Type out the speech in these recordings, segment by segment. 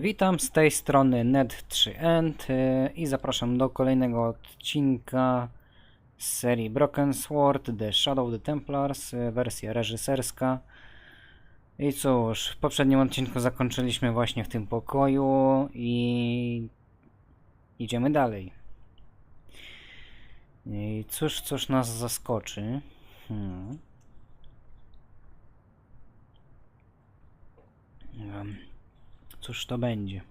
Witam, z tej strony Net3End i zapraszam do kolejnego odcinka z serii Broken Sword, The Shadow of the Templars, wersja reżyserska. I cóż, w poprzednim odcinku zakończyliśmy właśnie w tym pokoju i idziemy dalej. I cóż nas zaskoczy? Cóż to będzie?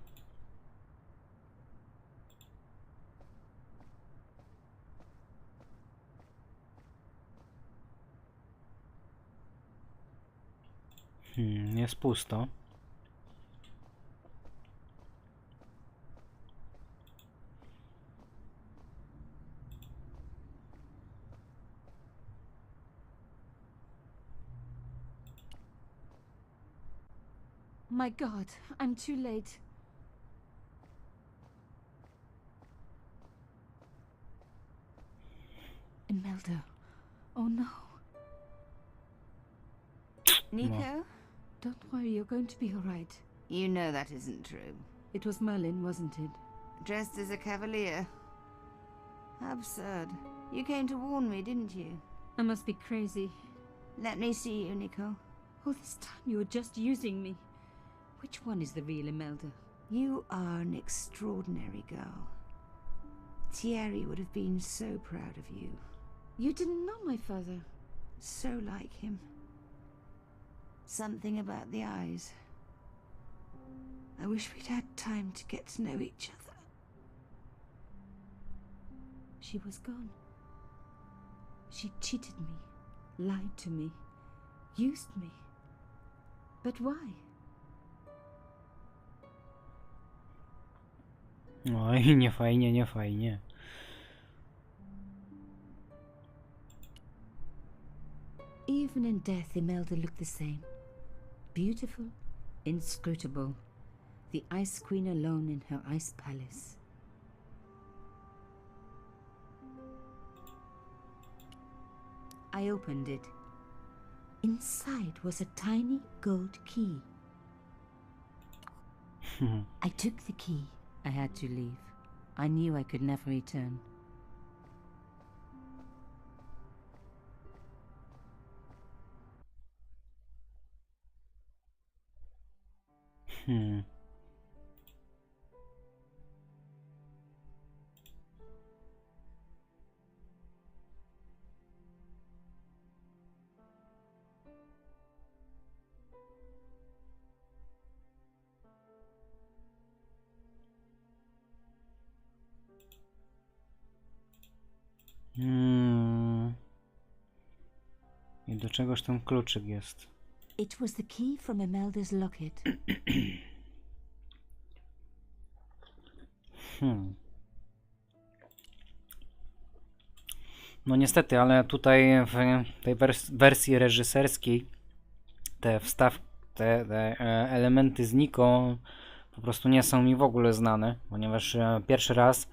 Jest pusto. My God, I'm too late. Imelda. Oh no. Nico? Don't worry, you're going to be alright. You know that isn't true. It was Merlin, wasn't it? Dressed as a cavalier. How absurd. You came to warn me, didn't you? I must be crazy. Let me see you, Nicole. All this time you were just using me. Which one is the real Imelda? You are an extraordinary girl. Thierry would have been so proud of you. You didn't know my father. So like him. Something about the eyes. I wish we'd had time to get to know each other. She was gone. She cheated me, lied to me, used me. But why? Oj, nie fajnie, nie fajnie. Even in death, Imelda looked the same. Beautiful, inscrutable. The Ice Queen alone in her ice palace. I opened it. Inside was a tiny gold key. I took the key. I had to leave. I knew I could never return. Hmm. I do czegoś ten kluczyk jest. It was the key from Imelda's locket. No niestety, ale tutaj w tej wersji reżyserskiej te elementy z Nico po prostu nie są mi w ogóle znane, ponieważ pierwszy raz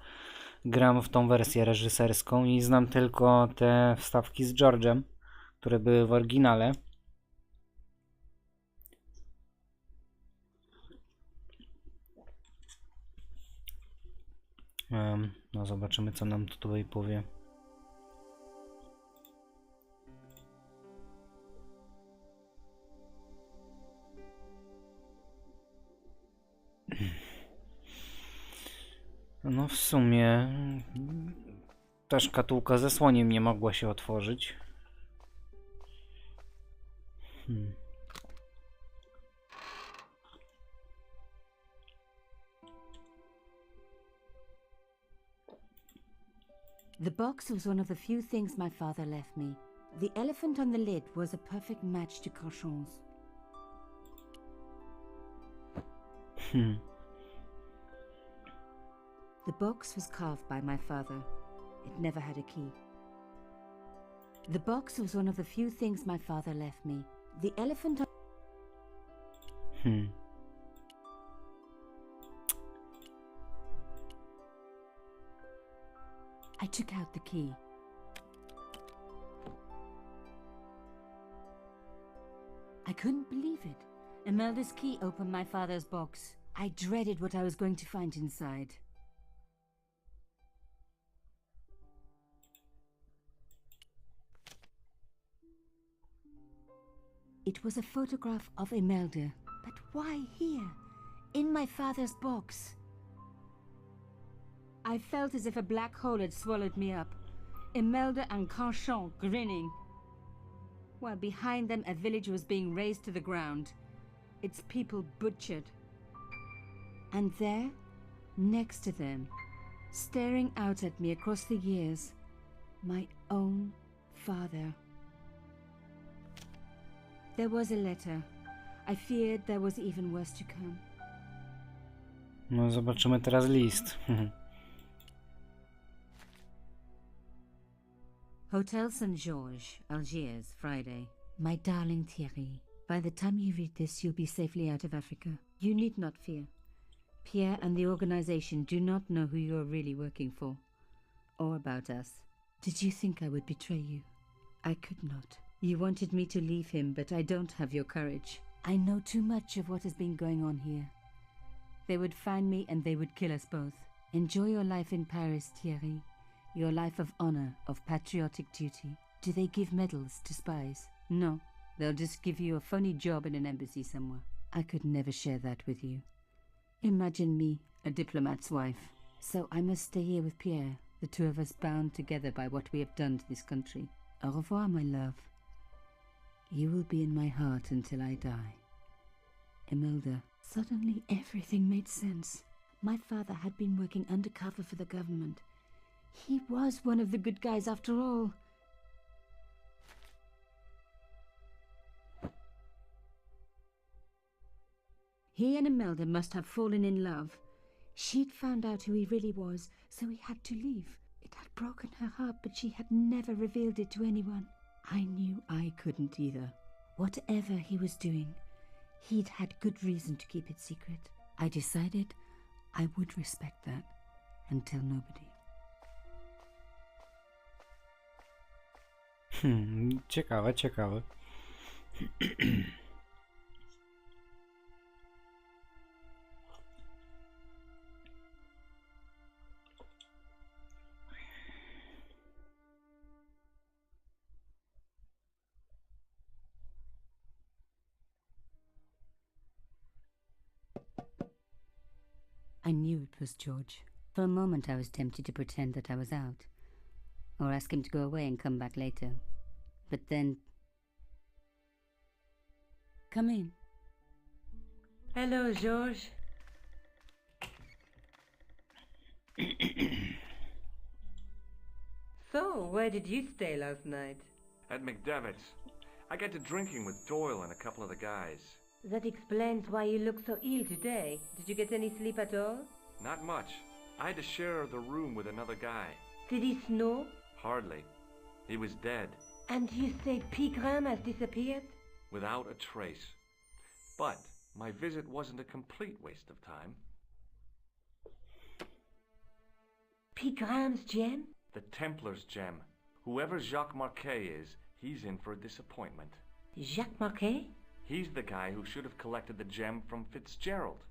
gram w tą wersję reżyserską i znam tylko te wstawki z George'em, które były w oryginale. No zobaczymy, co nam tutaj powie. No w sumie ta szkatułka ze słoniem nie mogła się otworzyć. The box was one of the few things my father left me. The elephant on the lid was a perfect match to Cochon's. The box was carved by my father. It never had a key. The box was one of the few things my father left me. The elephant on... I took out the key. I couldn't believe it. Imelda's key opened my father's box. I dreaded what I was going to find inside. It was a photograph of Imelda. But why here? In my father's box? I felt as if a black hole had swallowed me up. Imelda and Canchon grinning. While behind them a village was being razed to the ground. Its people butchered. And there, next to them, staring out at me across the years, my own father. There was a letter. I feared there was even worse to come. No zobaczymy teraz list. Hotel St. George, Algiers, Friday. My darling Thierry, by the time you read this, you'll be safely out of Africa. You need not fear. Pierre and the organization do not know who you're really working for, or about us. Did you think I would betray you? I could not. You wanted me to leave him, but I don't have your courage. I know too much of what has been going on here. They would find me and they would kill us both. Enjoy your life in Paris, Thierry. Your life of honor, of patriotic duty. Do they give medals to spies? No. They'll just give you a phony job in an embassy somewhere. I could never share that with you. Imagine me, a diplomat's wife. So I must stay here with Pierre, the two of us bound together by what we have done to this country. Au revoir, my love. You will be in my heart until I die. Imelda. Suddenly everything made sense. My father had been working undercover for the government. He was one of the good guys after all. He and Imelda must have fallen in love. She'd found out who he really was, so he had to leave. It had broken her heart, but she had never revealed it to anyone. I knew I couldn't either. Whatever he was doing, he'd had good reason to keep it secret. I decided I would respect that and tell nobody. Ciekawe, ciekawe. I knew it was George. For a moment I was tempted to pretend that I was out, or ask him to go away and come back later. But then... Come in. Hello, George. So, where did you stay last night? At McDevitt's. I got to drinking with Doyle and a couple of the guys. That explains why you look so ill today. Did you get any sleep at all? Not much. I had to share the room with another guy. Did he snore? Hardly. He was dead, And you say Pigram has disappeared? without a trace. But my visit wasn't a complete waste of time. Pigram's gem? The Templar's gem. Whoever Jacques Marquet is, he's in for a disappointment. Jacques Marquet? He's the guy who should have collected the gem from Fitzgerald.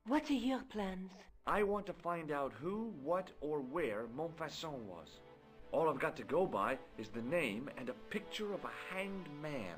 What are your plans? I want to find out who, what, or where Montfaucon was. All I've got to go by is the name and a picture of a hanged man.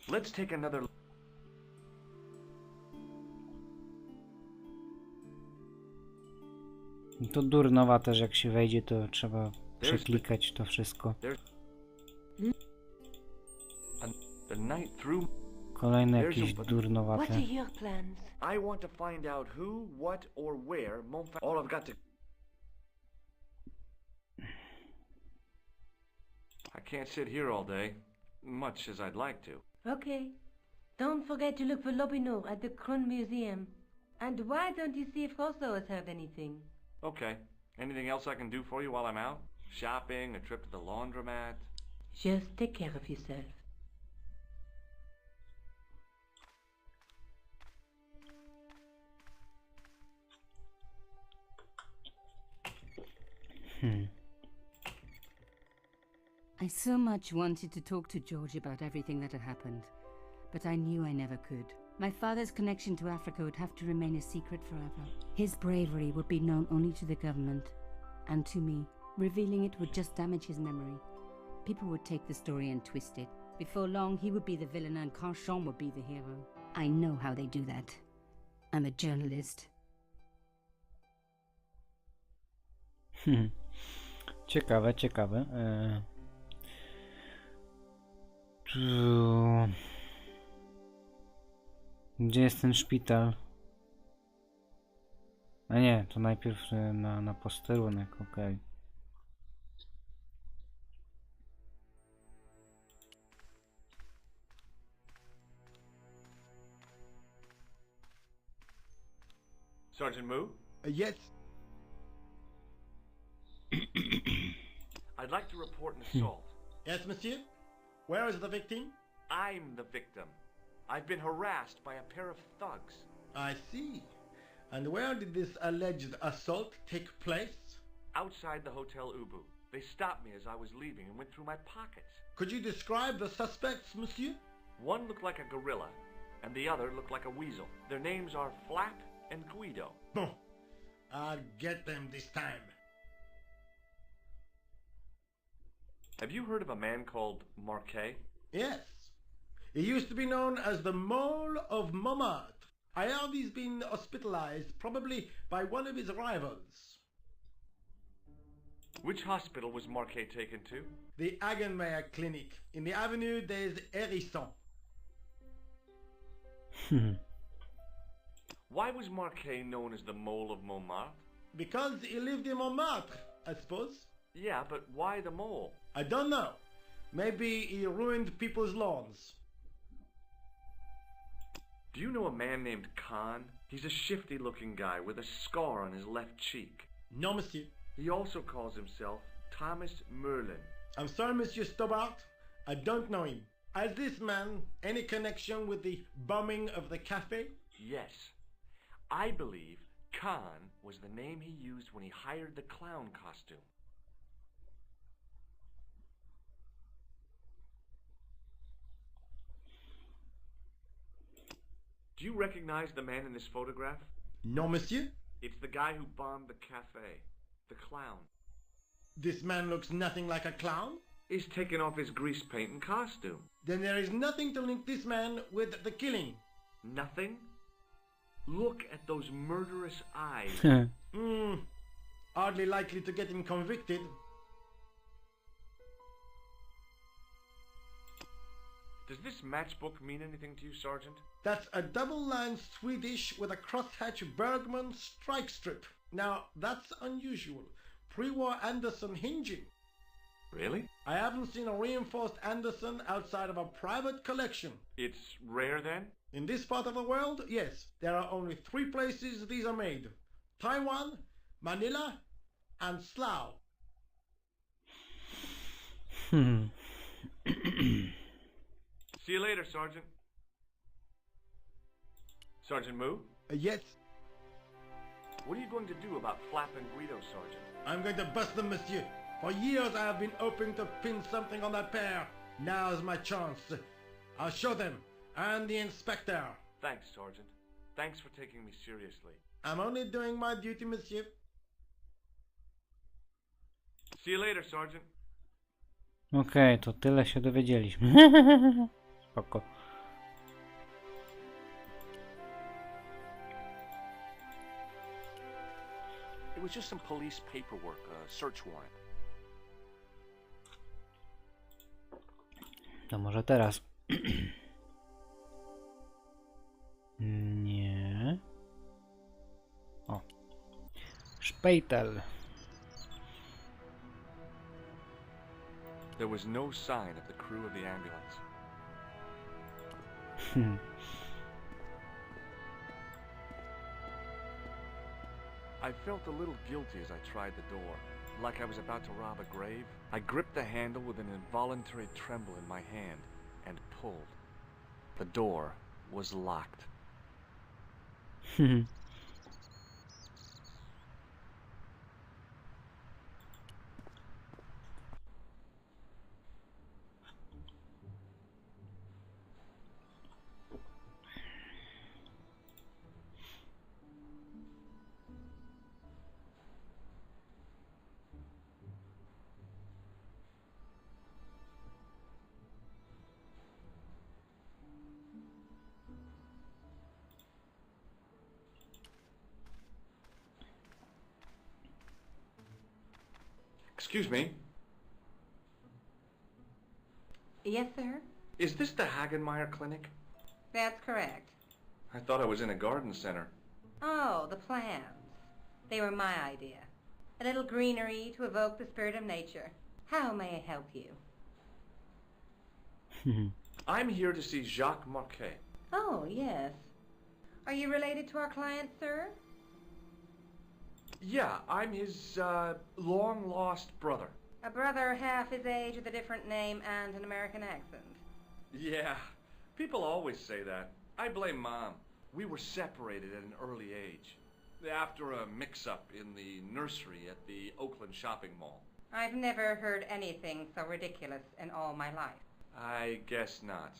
Let's take another... To durnowate, że jak się wejdzie, to trzeba przeklikać to wszystko. The night through... Kolejne jakieś What durnowate. are your plans? I want to find out who, what, or where Montfaucon... All I've got to... I can't sit here all day. much as I'd like to. Okay. Don't forget to look for Lopinot at the Krun Museum. And why don't you see if Rosso has heard anything? Okay. Anything else I can do for you while I'm out? Shopping, a trip to the laundromat? Just take care of yourself. I so much wanted to talk to George about everything that had happened, but I knew I never could. My father's connection to Africa would have to remain a secret forever. His bravery would be known only to the government and to me. Revealing it would just damage his memory. People would take the story and twist it. Before long, he would be the villain and Carchon would be the hero. I know how they do that. I'm a journalist. Ciekawe, ciekawe. Gdzie jest ten szpital? A nie, to najpierw na posterunek, okej. Sergeant Moo? Yes. I'd like to report an assault. Yes, monsieur? Where is the victim? I'm the victim. I've been harassed by a pair of thugs. I see. And where did this alleged assault take place? Outside the Hotel Ubu. They stopped me as I was leaving and went through my pockets. Could you describe the suspects, monsieur? One looked like a gorilla, and the other looked like a weasel. Their names are Flap and Guido. Bon. I'll get them this time. Have you heard of a man called Marquet? Yes. He used to be known as the Mole of Montmartre. I heard he's been hospitalized, probably by one of his rivals. Which hospital was Marquet taken to? The Hagenmeyer Clinic, in the Avenue des Hérissons. Why was Marquet known as the Mole of Montmartre? Because he lived in Montmartre, I suppose. Yeah, but why the mole? I don't know. Maybe he ruined people's lawns. Do you know a man named Khan? He's a shifty-looking guy with a scar on his left cheek. No, monsieur. He also calls himself Thomas Merlin. I'm sorry, Monsieur Stobbart. I don't know him. Has this man any connection with the bombing of the cafe? Yes. I believe Khan was the name he used when he hired the clown costume. Do you recognize the man in this photograph? No, monsieur. It's the guy who bombed the cafe. The clown. This man looks nothing like a clown. He's taken off his grease paint and costume. Then there is nothing to link this man with the killing. Nothing? Look at those murderous eyes. Hardly likely to get him convicted. Does this matchbook mean anything to you, Sergeant? That's a double-line Swedish with a crosshatch Bergman strike strip. Now, that's unusual. Pre-war Anderson hinging. Really? I haven't seen a reinforced Anderson outside of a private collection. It's rare then? In this part of the world, yes. There are only 3 places these are made. Taiwan, Manila, and Slough. See you later, Sergeant. Sergeant Moo? Yes. What are you going to do about Flap and Guido, Sergeant? I'm going to bust them, monsieur. For years I have been hoping to pin something on that pair. Now's my chance. I'll show them. And the inspector. Thanks, Sergeant. Thanks for taking me seriously. I'm only doing my duty, monsieur. See you later, Sergeant. Okej, to tyle się dowiedzieliśmy. Spoko. It was just some police paperwork, a search warrant. To może teraz. Nie. O. Szpejtel. There was no sign of the crew of the ambulance. I felt a little guilty as I tried the door, like I was about to rob a grave. I gripped the handle with an involuntary tremble in my hand and pulled. The door was locked. Excuse me. Yes, sir? Is this the Hagenmeyer Clinic? That's correct. I thought I was in a garden center. Oh, the plants. They were my idea. A little greenery to evoke the spirit of nature. How may I help you? I'm here to see Jacques Marquet. Oh, yes. Are you related to our client, sir? Yeah, I'm his, long-lost brother. A brother half his age with a different name and an American accent. Yeah, people always say that. I blame Mom. We were separated at an early age, after a mix-up in the nursery at the Oakland shopping mall. I've never heard anything so ridiculous in all my life. I guess not.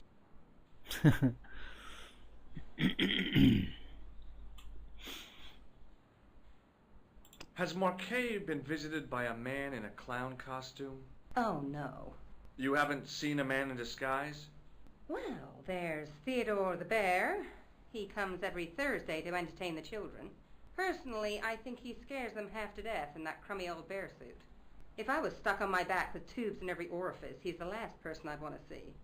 Has Marquet been visited by a man in a clown costume? Oh, no. You haven't seen a man in disguise? Well, there's Theodore the bear. He comes every Thursday to entertain the children. Personally, I think he scares them half to death in that crummy old bear suit. If I was stuck on my back with tubes in every orifice, he's the last person I'd want to see.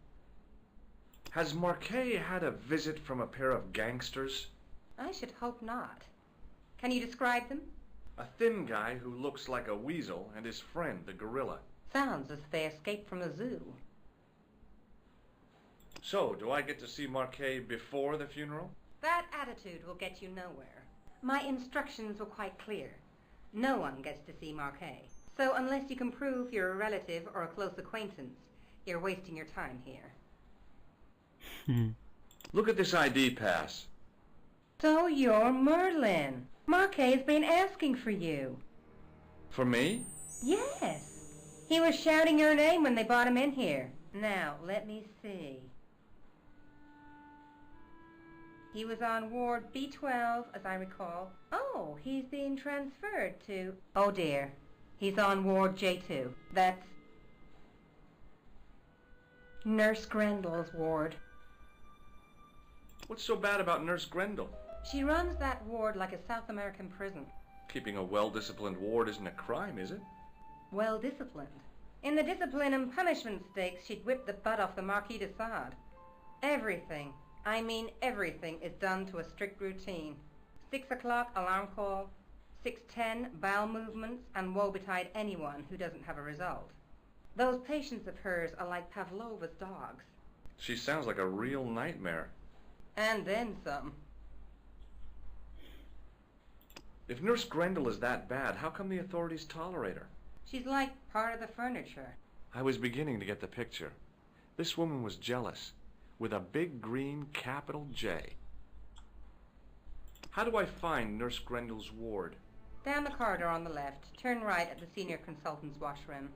Has Marquet had a visit from a pair of gangsters? I should hope not. Can you describe them? A thin guy who looks like a weasel and his friend, the gorilla. Sounds as if they escaped from a zoo. So, do I get to see Marquet before the funeral? That attitude will get you nowhere. My instructions were quite clear. No one gets to see Marquet. So unless you can prove you're a relative or a close acquaintance, you're wasting your time here. Look at this ID pass. So you're Merlin. Marquet's been asking for you. For me? Yes. He was shouting your name when they brought him in here. Now, let me see. He was on Ward B12, as I recall. Oh, he's being transferred to... Oh, dear. He's on Ward J2. That's Nurse Grendel's ward. What's so bad about Nurse Grendel? She runs that ward like a South American prison. Keeping a well-disciplined ward isn't a crime, is it? Well-disciplined. In the discipline and punishment stakes, she'd whip the butt off the Marquis de Sade. Everything, I mean everything, is done to a strict routine. 6 o'clock alarm call, 6:10 bowel movements, and woe betide anyone who doesn't have a result. Those patients of hers are like Pavlova's dogs. She sounds like a real nightmare. And then some. If Nurse Grendel is that bad, how come the authorities tolerate her? She's like part of the furniture. I was beginning to get the picture. This woman was jealous, with a big green capital J. How do I find Nurse Grendel's ward? Down the corridor on the left, turn right at the senior consultant's washroom.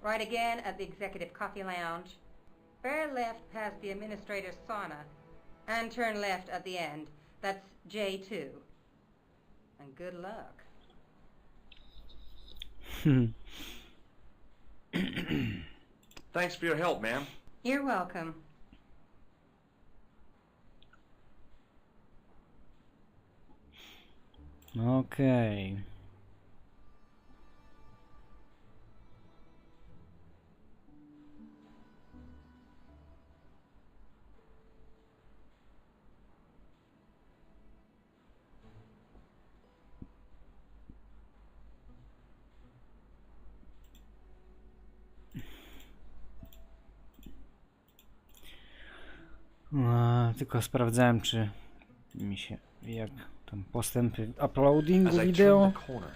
Right again at the executive coffee lounge. Bear left past the administrator's sauna, and turn left at the end. That's J2. And good luck. Thanks for your help, ma'am. You're welcome. Okej. Tylko sprawdzałem, czy mi się, jak tam postępy uploadingu As I wideo. turned the corner,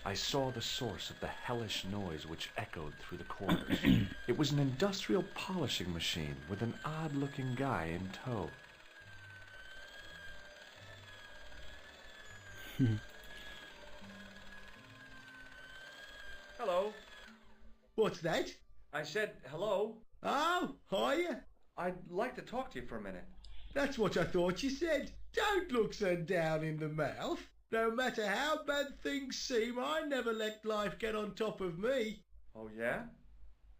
I saw the source of the hellish noise which echoed through the corners. It was an industrial polishing machine with an odd-looking guy in tow. Hello. What's that? I said hello. Oh, hiya. I'd like to talk to you for a minute. That's what I thought you said. Don't look so down in the mouth. No matter how bad things seem, I never let life get on top of me. Oh, yeah?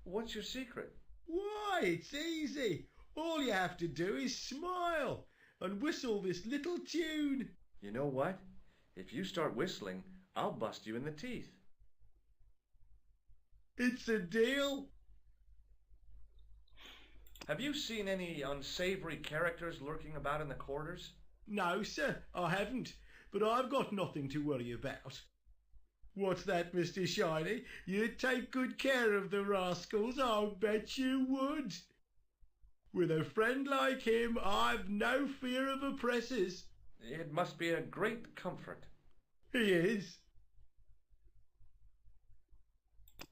What's your secret? Why, it's easy. All you have to do is smile and whistle this little tune. You know what? If you start whistling, I'll bust you in the teeth. It's a deal. Have you seen any unsavory characters lurking about in the quarters? No, sir, I haven't. But I've got nothing to worry about. What's that, Mr. Shiny? You'd take good care of the rascals, I'll bet you would. With a friend like him, I've no fear of oppressors. It must be a great comfort. He is.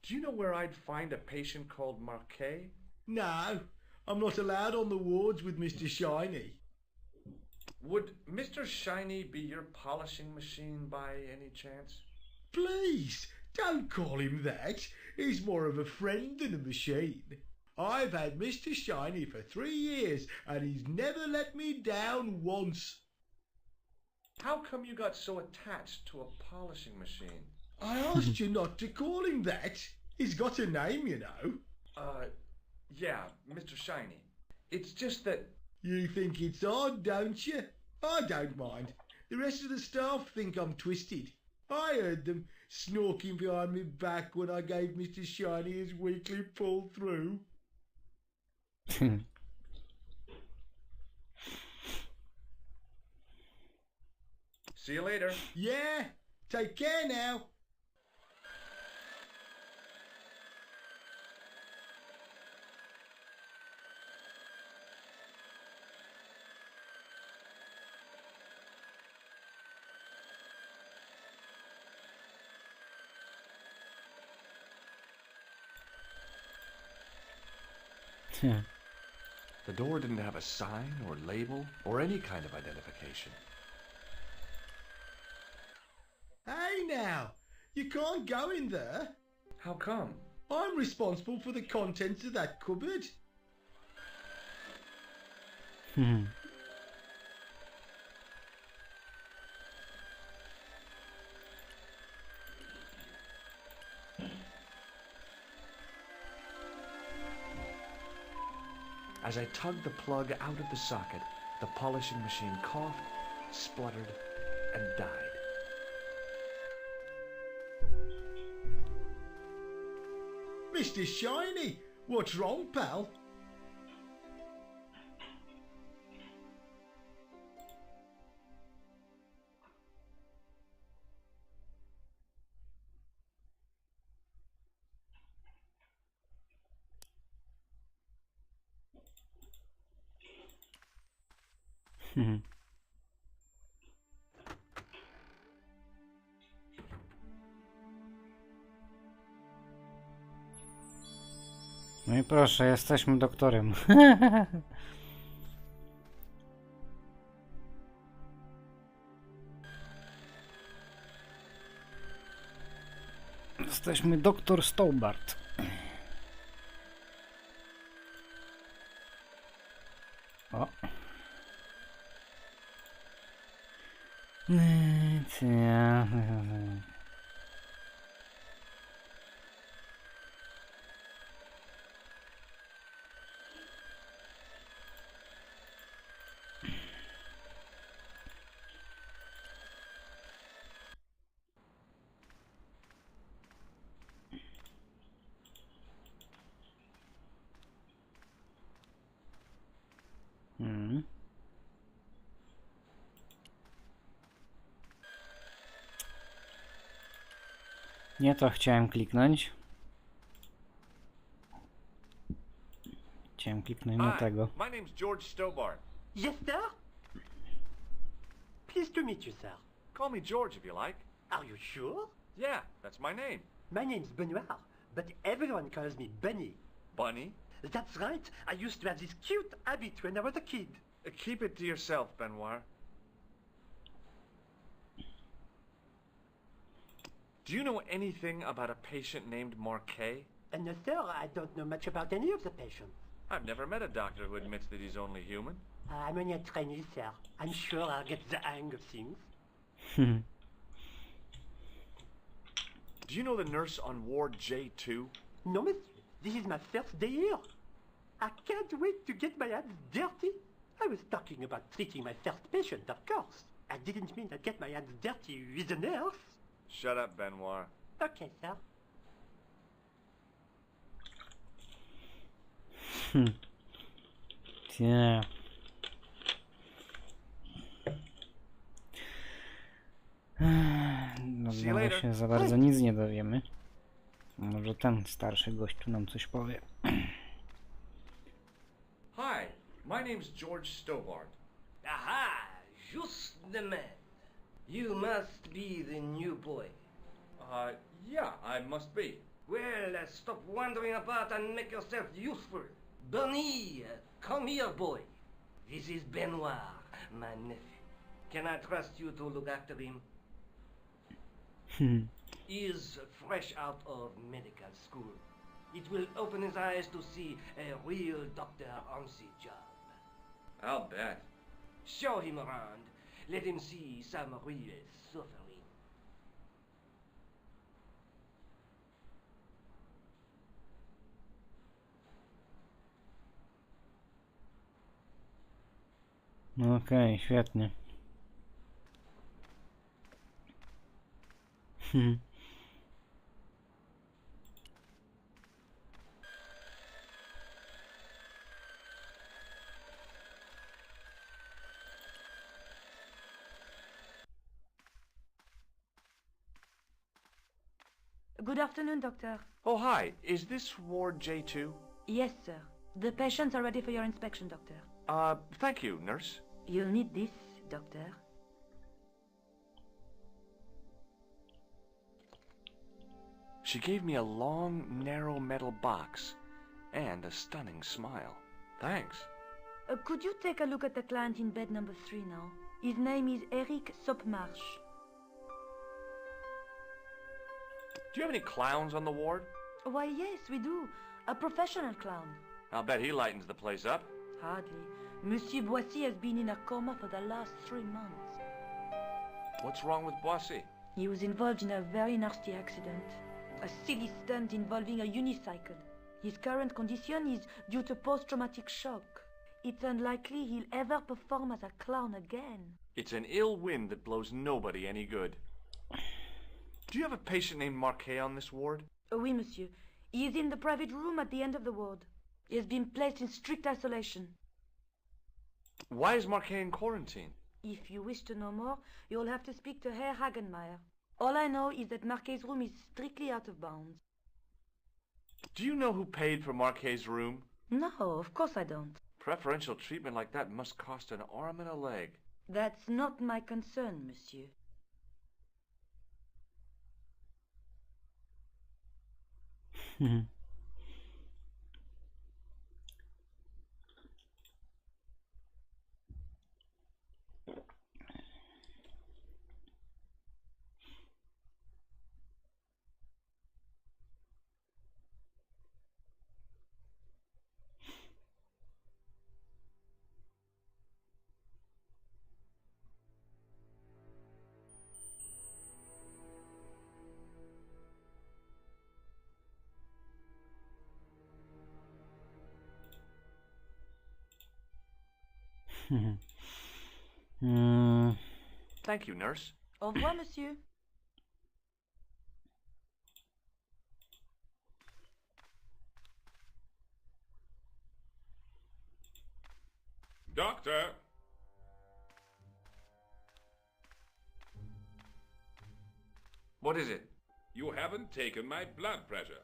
Do you know where I'd find a patient called Marquet? No, I'm not allowed on the wards with Mr. Shiny. Would Mr. Shiny be your polishing machine by any chance? Please, don't call him that. He's more of a friend than a machine. I've had Mr. Shiny for 3 years, and he's never let me down once. How come you got so attached to a polishing machine? I asked you not to call him that. He's got a name, you know. Yeah, Mr. Shiny. It's just that... You think it's odd, don't you? I don't mind. The rest of the staff think I'm twisted. I heard them snorking behind my back when I gave Mr. Shiny his weekly pull through. See you later. Yeah, take care now. The door didn't have a sign or label or any kind of identification. Hey now, you can't go in there. How come? I'm responsible for the contents of that cupboard. As I tugged the plug out of the socket, the polishing machine coughed, spluttered, and died. Mr. Shiny, what's wrong, pal? No i proszę, jesteśmy doktorem. Jesteśmy doktor Stobbart. O. Nie to chciałem kliknąć. Chciałem kliknąć na Hi, tego. my name's George Stobbart. Yes, sir? Pleased to meet you, sir. Call me George if you like. Are you sure? Yeah, that's my name. My name's Benoit, but everyone calls me Bunny. Bunny? That's right. I used to have this cute habit when I was a kid. Keep it to yourself, Benoit. Do you know anything about a patient named Marquet? And no, sir, I don't know much about any of the patients. I've never met a doctor who admits that he's only human. I'm only a trainee, sir. I'm sure I'll get the hang of things. Do you know the nurse on Ward J2? No, monsieur. This is my first day here. I can't wait to get my hands dirty. I was talking about treating my first patient, of course. I didn't mean I'd get my hands dirty with a nurse. Shut up, Benoit. Okay, sir. Nie. No, See you znowu later. się za bardzo nic nie dowiemy. Może ten starszy gościu nam coś powie. Hi, my name's George Stobbart. Aha! Just the man. You must be the new boy. Yeah, I must be. Well, stop wandering about and make yourself useful. Bunny, come here, boy. This is Benoit, my nephew. Can I trust you to look after him? He is fresh out of medical school. It will open his eyes to see a real doctor on the job. I'll bet. Show him around. Let him see some real suffering. Okej, świetnie. Good afternoon, Doctor. Oh, hi. Is this Ward J2? Yes, sir. The patients are ready for your inspection, Doctor. Thank you, nurse. You'll need this, Doctor. She gave me a long, narrow metal box and a stunning smile. Thanks. Could you take a look at the client in bed number 3 now? His name is Eric Sopmarsh. Do you have any clowns on the ward? Why, yes, we do. A professional clown. I'll bet he lightens the place up. Hardly. Monsieur Boissy has been in a coma for the last 3 months. What's wrong with Boissy? He was involved in a very nasty accident. A silly stunt involving a unicycle. His current condition is due to post-traumatic shock. It's unlikely he'll ever perform as a clown again. It's an ill wind that blows nobody any good. Do you have a patient named Marquet on this ward? Oui, monsieur. He is in the private room at the end of the ward. He has been placed in strict isolation. Why is Marquet in quarantine? If you wish to know more, you'll have to speak to Herr Hagenmeier. All I know is that Marquet's room is strictly out of bounds. Do you know who paid for Marquet's room? No, of course I don't. Preferential treatment like that must cost an arm and a leg. That's not my concern, monsieur. Thank you, nurse. Au revoir, monsieur. Doctor! What is it? You haven't taken my blood pressure.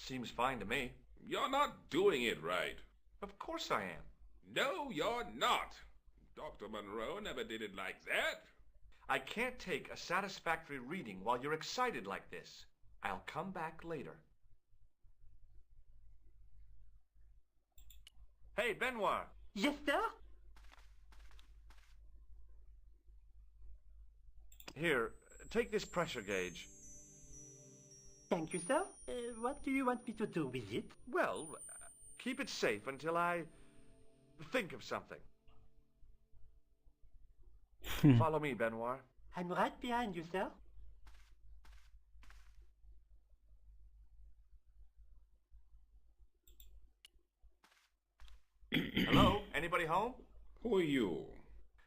Seems fine to me. You're not doing it right. Of course I am. No, you're not. Dr. Monroe never did it like that. I can't take a satisfactory reading while you're excited like this. I'll come back later. Hey, Benoit. Yes, sir? Here, take this pressure gauge. Thank you, sir. What do you want me to do with it? Well, keep it safe until I think of something. Follow me, Benoit. I'm right behind you, sir. Hello? Anybody home? Who are you?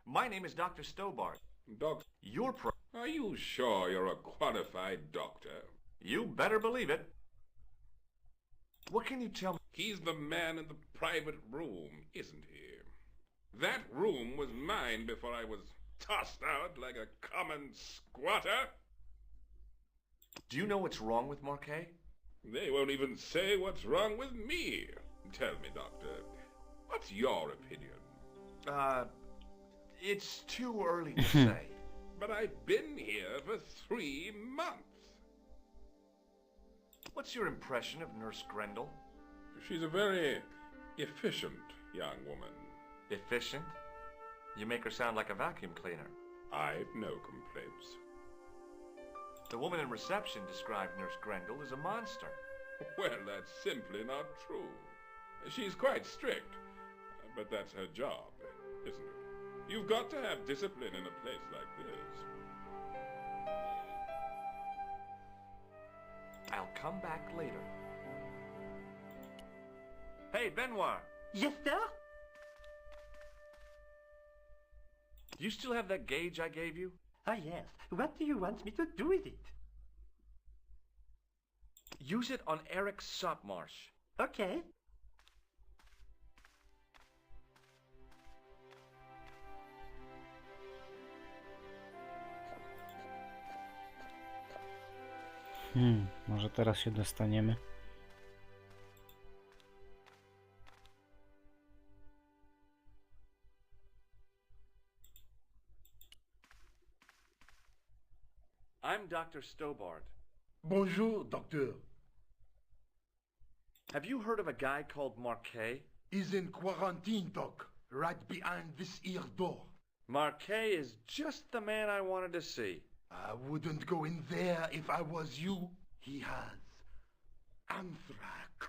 My name is Dr. Stobbart. Doc, You're are you sure you're a qualified doctor? You better believe it. What can you tell me? He's the man in the private room, isn't he? That room was mine before I was tossed out like a common squatter. Do you know what's wrong with Marquet? They won't even say what's wrong with me. Tell me, doctor, what's your opinion? It's too early to say. But I've been here for 3 months. What's your impression of Nurse Grendel? She's a very efficient young woman. Efficient? You make her sound like a vacuum cleaner. I've no complaints. The woman in reception described Nurse Grendel as a monster. Well, that's simply not true. She's quite strict, but that's her job, isn't it? You've got to have discipline in a place like this. I'll come back later. Hey, Benoit! Yes, sir? Do you still have that gauge I gave you? Ah, yes. What do you want me to do with it? Use it on Eric Sopmarsh. Okay. Może teraz się dostaniemy. I'm Dr. Stobbart. Bonjour, doctor. Have you heard of a guy called Marquet? He's in quarantine, doc, right behind this here door. Marquet is just the man I wanted to see. I wouldn't go in there if I was you. He has anthrax.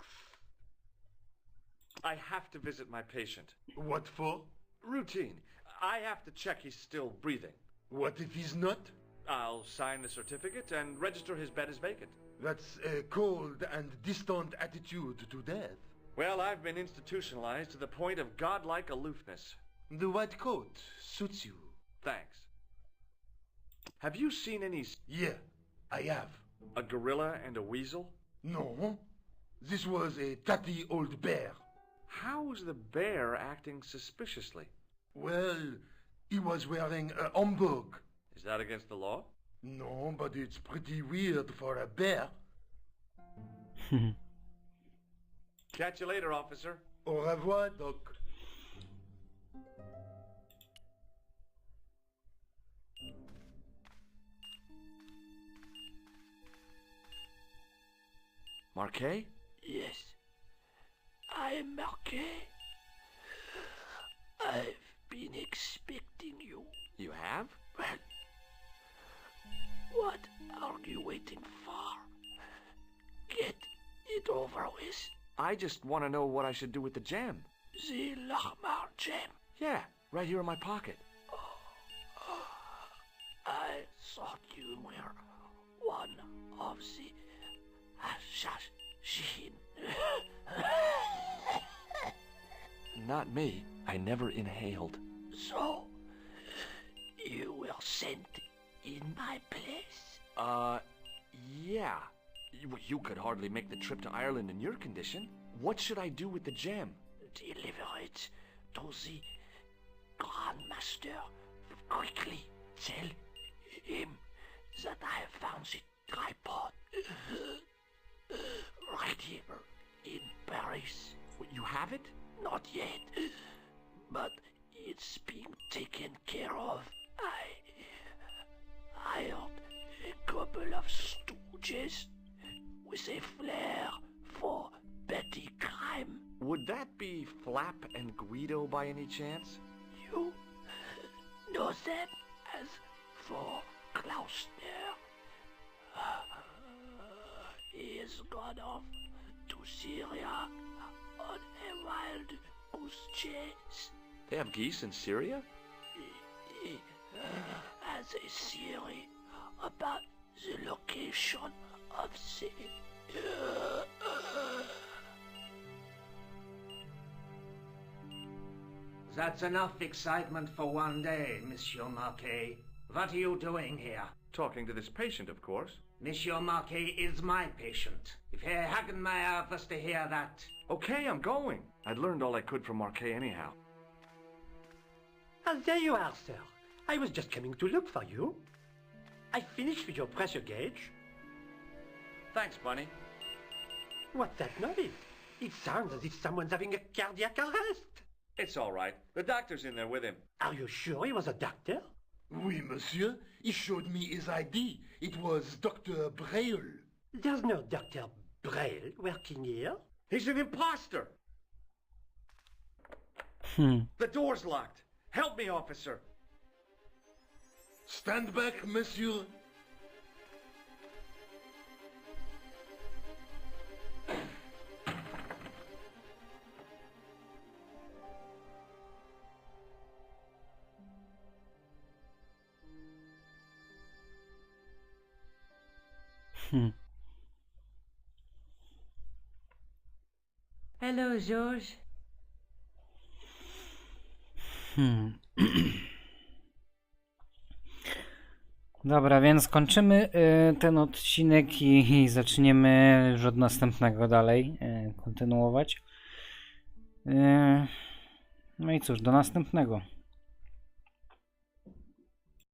I have to visit my patient. What for? Routine. I have to check he's still breathing. What if he's not? I'll sign the certificate and register his bed as vacant. That's a cold and distant attitude to death. Well, I've been institutionalized to the point of godlike aloofness. The white coat suits you. Thanks. Have you seen any... Yeah, I have. A gorilla and a weasel? No, this was a tatty old bear. How was the bear acting suspiciously? Well, he was wearing a homburg. Is that against the law? No, but it's pretty weird for a bear. Catch you later, officer. Au revoir, doc. Marquet? Yes, I am Marquet. I've been expecting you. You have? Well, what are you waiting for? Get it over with. I just want to know what I should do with the gem. The Lahmar gem. Yeah, right here in my pocket. I thought you were one of the assassin. Not me. I never inhaled. So, you were sent in my place? Yeah. You could hardly make the trip to Ireland in your condition. What should I do with the gem? Deliver it to the Grandmaster. Quickly tell him that I have found the tripod. right here in Paris. You have it? Not yet, but it's being taken care of. I hired a couple of stooges with a flair for petty crime. Would that be Flap and Guido by any chance? You know them as for Klausner. He has gone off to Syria on a wild goose chase. They have geese in Syria? He has a theory about the location of the... That's enough excitement for one day, Monsieur Marquet. What are you doing here? Talking to this patient, of course. Monsieur Marquet is my patient. If Herr Hagenmeyer was to hear that... Okay, I'm going. I'd learned all I could from Marquet anyhow. Ah, there you are, sir. I was just coming to look for you. I finished with your pressure gauge. Thanks, Bunny. What's that noise? It sounds as if someone's having a cardiac arrest. It's all right. The doctor's in there with him. Are you sure he was a doctor? Oui, monsieur. He showed me his ID. It was Dr. Braille. There's no Dr. Braille working here. He's an imposter! The door's locked. Help me, officer. Stand back, monsieur. Hello, George. Dobra, więc kończymy ten odcinek i zaczniemy już od następnego dalej kontynuować. No i cóż, do następnego.